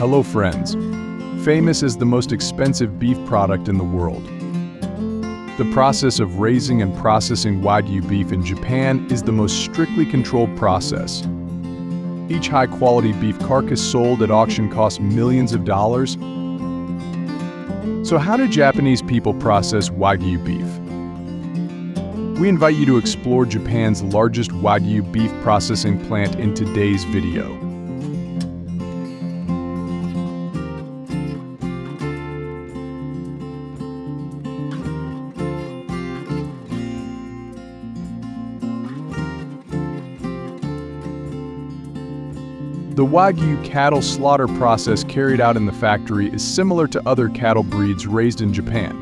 Hello friends. Famous as the most expensive beef product in the world. The process of raising and processing Wagyu beef in Japan is the most strictly controlled process. Each high-quality beef carcass sold at auction costs millions of dollars. So how do Japanese people process Wagyu beef? We invite you to explore Japan's largest Wagyu beef processing plant in today's video. The Wagyu cattle slaughter process carried out in the factory is similar to other cattle breeds raised in Japan.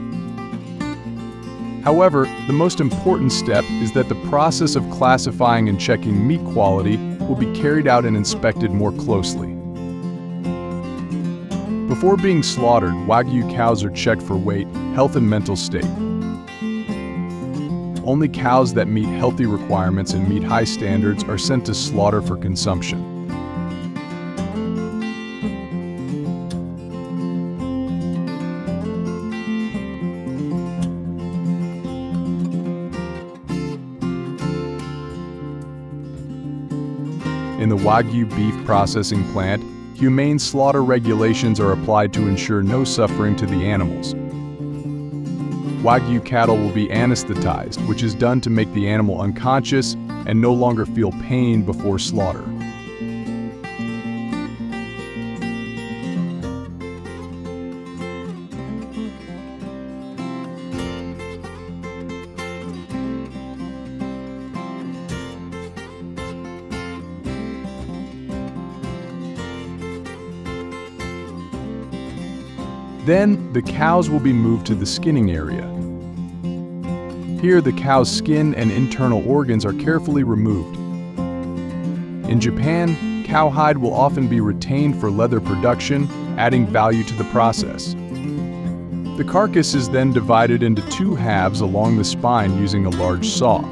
However, the most important step is that the process of classifying and checking meat quality will be carried out and inspected more closely. Before being slaughtered, Wagyu cows are checked for weight, health, and mental state. Only cows that meet healthy requirements and meet high standards are sent to slaughter for consumption. In the Wagyu beef processing plant, humane slaughter regulations are applied to ensure no suffering to the animals. Wagyu cattle will be anesthetized, which is done to make the animal unconscious and no longer feel pain before slaughter. Then, the cows will be moved to the skinning area. Here, the cow's skin and internal organs are carefully removed. In Japan, cowhide will often be retained for leather production, adding value to the process. The carcass is then divided into two halves along the spine using a large saw.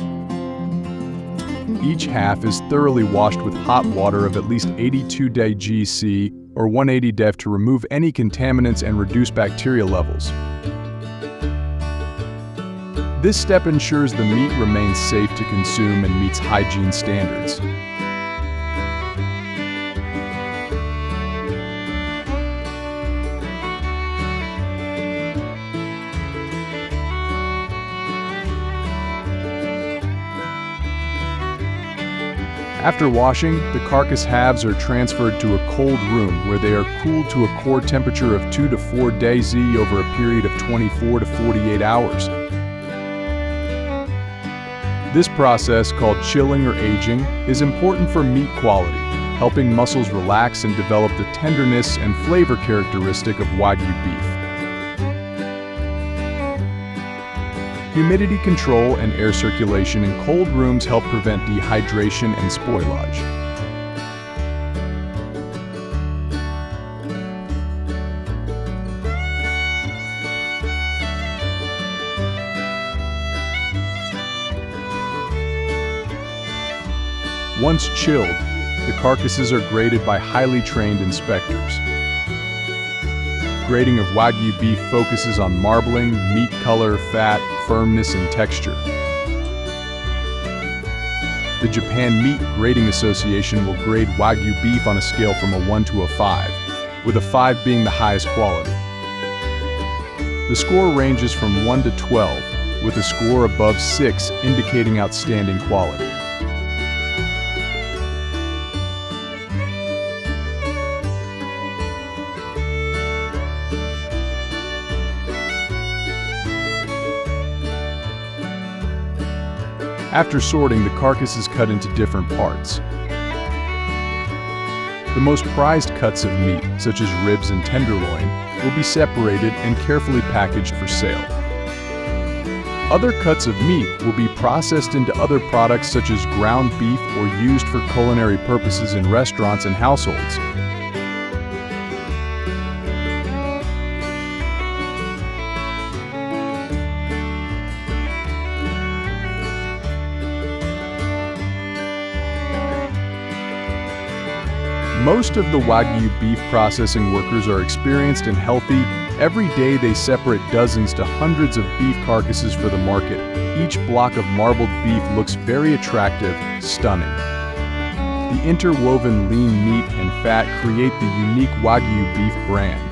Each half is thoroughly washed with hot water of at least 82 degc or 180 def to remove any contaminants and reduce bacteria levels. This step ensures the meat remains safe to consume and meets hygiene standards. After washing, the carcass halves are transferred to a cold room where they are cooled to a core temperature of 2 to 4 degc over a period of 24 to 48 hours. This process, called chilling or aging, is important for meat quality, helping muscles relax and develop the tenderness and flavor characteristic of Wagyu beef. Humidity control and air circulation in cold rooms help prevent dehydration and spoilage. Once chilled, the carcasses are graded by highly trained inspectors. Grading of Wagyu beef focuses on marbling, meat color, fat, firmness, and texture. The Japan Meat Grading Association will grade Wagyu beef on a scale from a 1 to a 5, with a 5 being the highest quality. The score ranges from 1 to 12, with a score above 6 indicating outstanding quality. After sorting, the carcass is cut into different parts. The most prized cuts of meat, such as ribs and tenderloin, will be separated and carefully packaged for sale. Other cuts of meat will be processed into other products such as ground beef or used for culinary purposes in restaurants and households. Most of the Wagyu beef processing workers are experienced and healthy. Every day they separate dozens to hundreds of beef carcasses for the market. Each block of marbled beef looks very attractive, stunning. The interwoven lean meat and fat create the unique Wagyu beef brand.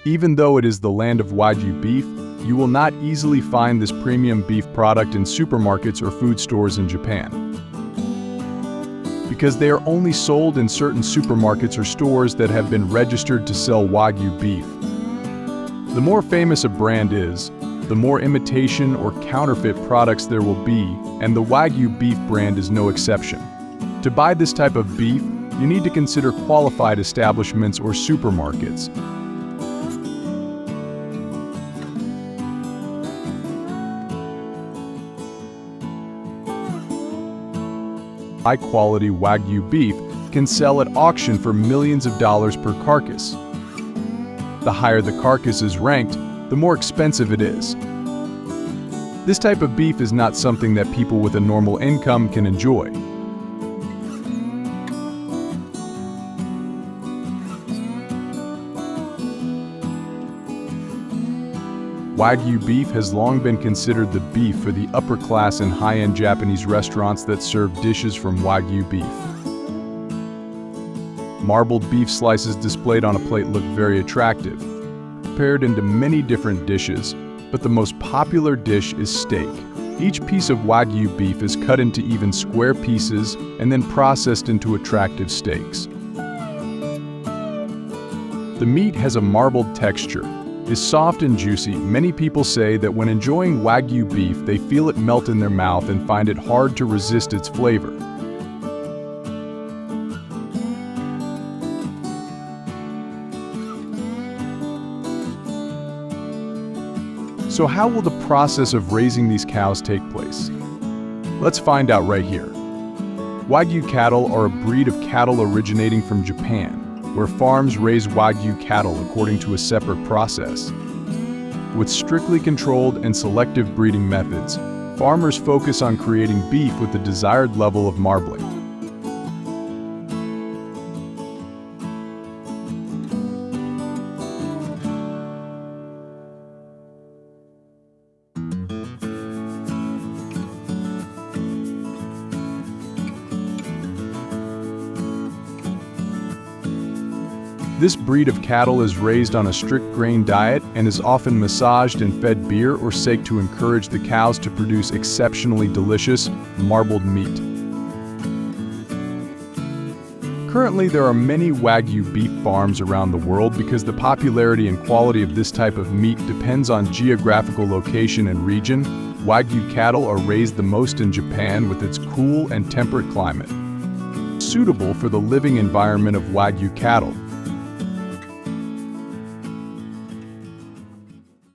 Even though it is the land of Wagyu beef, you will not easily find this premium beef product in supermarkets or food stores in Japan, because they are only sold in certain supermarkets or stores that have been registered to sell Wagyu beef. The more famous a brand is, the more imitation or counterfeit products there will be, and the Wagyu beef brand is no exception. To buy this type of beef, you need to consider qualified establishments or supermarkets. High-quality Wagyu beef can sell at auction for millions of dollars per carcass. The higher the carcass is ranked, the more expensive it is. This type of beef is not something that people with a normal income can enjoy. Wagyu beef has long been considered the beef for the upper class in high-end Japanese restaurants that serve dishes from Wagyu beef. Marbled beef slices displayed on a plate look very attractive, prepared into many different dishes, but the most popular dish is steak. Each piece of Wagyu beef is cut into even square pieces and then processed into attractive steaks. The meat has a marbled texture, is soft and juicy. Many people say that when enjoying Wagyu beef, they feel it melt in their mouth and find it hard to resist its flavor. So how will the process of raising these cows take place? Let's find out right here. Wagyu cattle are a breed of cattle originating from Japan, where farms raise Wagyu cattle according to a separate process. With strictly controlled and selective breeding methods, farmers focus on creating beef with the desired level of marbling. This breed of cattle is raised on a strict grain diet and is often massaged and fed beer or steak to encourage the cows to produce exceptionally delicious, marbled meat. Currently, there are many Wagyu beef farms around the world because the popularity and quality of this type of meat depends on geographical location and region. Wagyu cattle are raised the most in Japan with its cool and temperate climate, suitable for the living environment of Wagyu cattle.